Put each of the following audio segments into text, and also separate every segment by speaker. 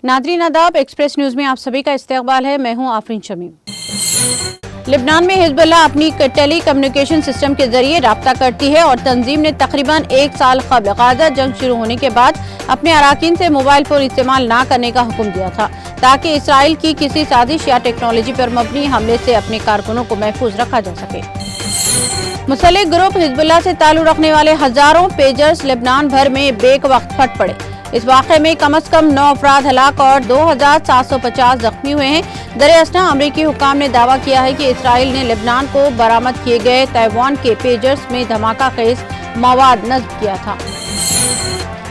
Speaker 1: Nadreen आदाब, express news में आप सभी का इस्तकबाल है। मैं हूं आफरीन शमीम। लेबनान में हिजबुल्लाह अपनी टेली कम्युनिकेशन सिस्टम के जरिए राब्ता करती है और तंजीम ने तकरीबन 1 साल कबल गाजा जंग शुरू होने के बाद अपने अराकीन से मोबाइल फोन इस्तेमाल न करने का हुक्म दिया था ताकि इसराइल की किसी साजिश या टेक्नोलॉजी पर मबनी हमले से अपने कारकुनों को महफूज रखा जा सके। मुसल्लिक ग्रुप हिजबुल्लाह से ताल्लुक रखने वाले हजारों पेजर्स लेबनान भर में बेक वक्त फट पड़े। इस वाक़े में कम से कम 9 अफराद हलाक और 2750 जख्मी हुए हैं। दरअसल अमरीकी हुकाम ने दावा किया है कि इसराइल ने लेबनान को बरामद किए गए ताइवान के पेजर्स में धमाका खेज मवाद नस्ब किया था।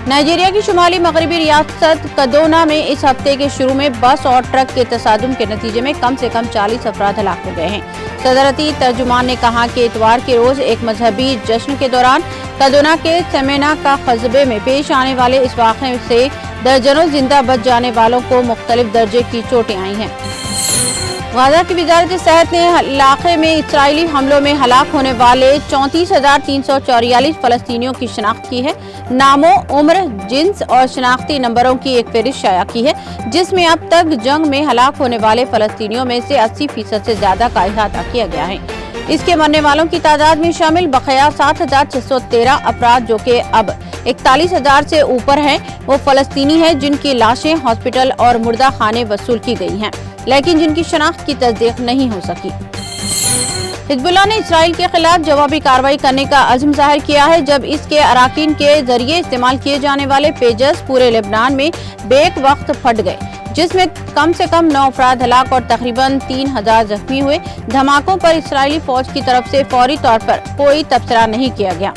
Speaker 1: नाइजीरिया की शुमाली मगरबी रियासत कदोना में इस हफ्ते के शुरू में बस और ट्रक के तसादुम के नतीजे में कम से कम 40 अफराद हलाक हो गए हैं। सदरती तर्जुमान ने कहा कि इतवार के रोज एक मजहबी जश्न के दौरान कदोना के सेमेना का कस्बे में पेश आने वाले इस वाक़े से दर्जनों जिंदा बच जाने वालों को मुख्तलिफ दर्जे की चोटें आई हैं। गाजा की वजारत सेहत ने इलाके में इसराइली हमलों में हलाक होने वाले 34,344 फलस्तीनियों की शनाख्त की है। नामों, उम्र, जिन्स और शनाख्ती नंबरों की एक फहरिस्त शाया की है, जिसमें अब तक जंग में हलाक होने वाले फलस्तीनियों में से 80% से ज्यादा का इहाता किया गया है। इसके मरने वालों की तादाद में शामिल बकाया 7,613 अफराद जो कि अब 41,000 से ऊपर हैं, वो फलस्तीनी हैं जिनकी लाशें हॉस्पिटल और मुर्दा खाने वसूल की गई हैं, लेकिन जिनकी शनाख्त की तस्दीक नहीं हो सकी। हिजबुल्लाह ने इसराइल के खिलाफ जवाबी कार्रवाई करने का अज़्म जाहिर किया है जब इसके अराकीन के जरिए इस्तेमाल किए जाने वाले पेजर्स पूरे लेबनान में बेक वक्त फट गए, जिसमें कम से कम 9 अफराद हलाक और तकरीबन 3000 जख्मी हुए। धमाकों पर इसराइली फौज की तरफ से फौरी तौर पर कोई तबसरा नहीं किया गया।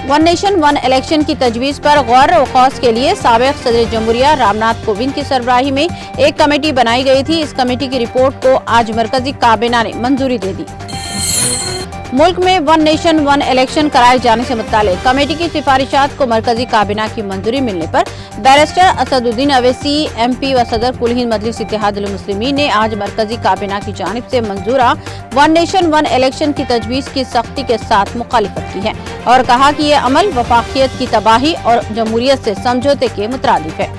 Speaker 1: वन नेशन वन इलेक्शन की तजवीज़ पर गौर व खौस के लिए साबिक़ सदर जमहूरिया रामनाथ कोविंद की सरबराही में एक कमेटी बनाई गई थी। इस कमेटी की रिपोर्ट को आज मरकजी काबीना ने मंजूरी दे दी। मुल्क में वन नेशन वन इलेक्शन कराए जाने से मुताल्लिक़ कमेटी की सिफारिशात को मरकजी काबीना की मंजूरी मिलने पर बैरिस्टर असदुद्दीन अवैसी MP व सदर कुल हिंद मजलिस इत्तेहादुल मुस्लिमीन ने आज मरकजी काबीना की जानिब से मंजूरा वन नेशन वन इलेक्शन की तजवीज़ की सख्ती के साथ मुखालिफत की है और कहा कि यह अमल वफाकियत की तबाही और जमहूरियत से समझौते के मुताबिक है।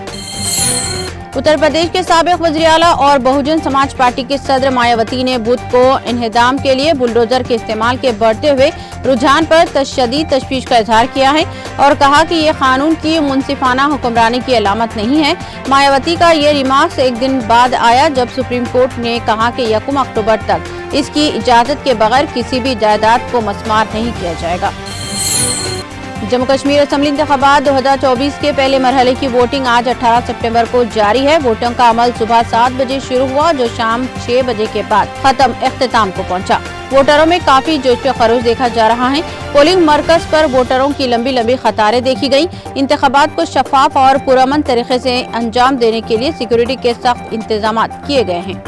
Speaker 1: उत्तर प्रदेश के साबिक़ वज़ीर आला और बहुजन समाज पार्टी के सदर मायावती ने बुध को इन्हदाम के लिए बुलडोजर के इस्तेमाल के बढ़ते हुए रुझान पर तशद्दीद तशवीश का इजहार किया है और कहा कि ये कानून की मुनसिफाना हुक्मरानी की अलामत नहीं है। मायावती का ये रिमार्क्स एक दिन बाद आया जब सुप्रीम कोर्ट ने कहा कि 1 अक्टूबर तक इसकी इजाज़त के बगैर किसी भी जायदाद को मस्मार नहीं किया जाएगा। जम्मू कश्मीर असेंबली इंतखाबात 2024 के पहले मरहले की वोटिंग आज 18 सितंबर को जारी है। वोटिंग का अमल सुबह 7 बजे शुरू हुआ जो शाम 6 बजे के बाद इख्तिताम को पहुंचा। वोटरों में काफी जोश व खरोश देखा जा रहा है। पोलिंग मरकज पर वोटरों की लंबी लंबी कतारें देखी गई। इंतखाबात को शफाफ और पुरअमन तरीके से अंजाम देने के लिए सिक्योरिटी के सख्त इंतजाम किए गए हैं।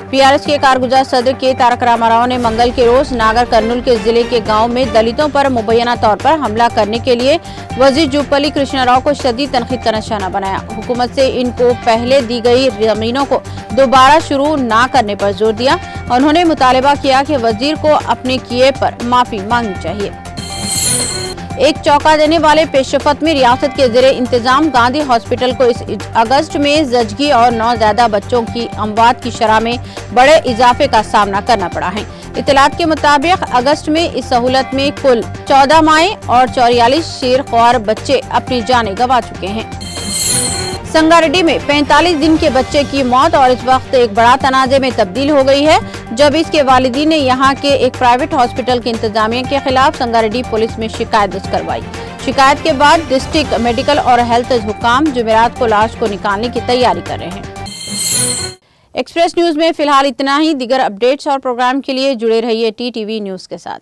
Speaker 1: PRS के कारगुजार सदर के तारक रामाराव ने मंगल के रोज नागर कर्नूल के जिले के गांव में दलितों पर मुबैना तौर पर हमला करने के लिए वजीर जुब्बली कृष्णा राव को शदीद तनकीद का निशाना बनाया। हुकूमत से इनको पहले दी गई जमीनों को दोबारा शुरू न करने पर जोर दिया। उन्होंने मुतालबा किया कि वजीर को अपने किए पर माफी मांगनी चाहिए। एक चौंका देने वाले पेशरफत में रियासत के ज़ेरे इंतजाम गांधी हॉस्पिटल को इस अगस्त में जजगी और नौज़ायदा बच्चों की अमवात की शरह में बड़े इजाफे का सामना करना पड़ा है। इत्तलात के मुताबिक अगस्त में इस सहूलत में कुल 14 माएँ और 44 शेर-ख्वार बच्चे अपनी जानें गंवा चुके हैं। संगारेड्डी में 45 दिन के बच्चे की मौत और इस वक्त एक बड़ा तनाज़े में तब्दील हो गई है जब इसके वालिदीन ने यहाँ के एक प्राइवेट हॉस्पिटल की इंतजामिया के खिलाफ संगारेड्डी पुलिस में शिकायत दर्ज करवाई। शिकायत के बाद डिस्ट्रिक्ट मेडिकल और हेल्थ हुकाम जुमेरात को लाश को निकालने की तैयारी कर रहे हैं। एक्सप्रेस न्यूज में फिलहाल इतना ही। दीगर अपडेट्स और प्रोग्राम के लिए जुड़े रहिए TTV न्यूज के साथ।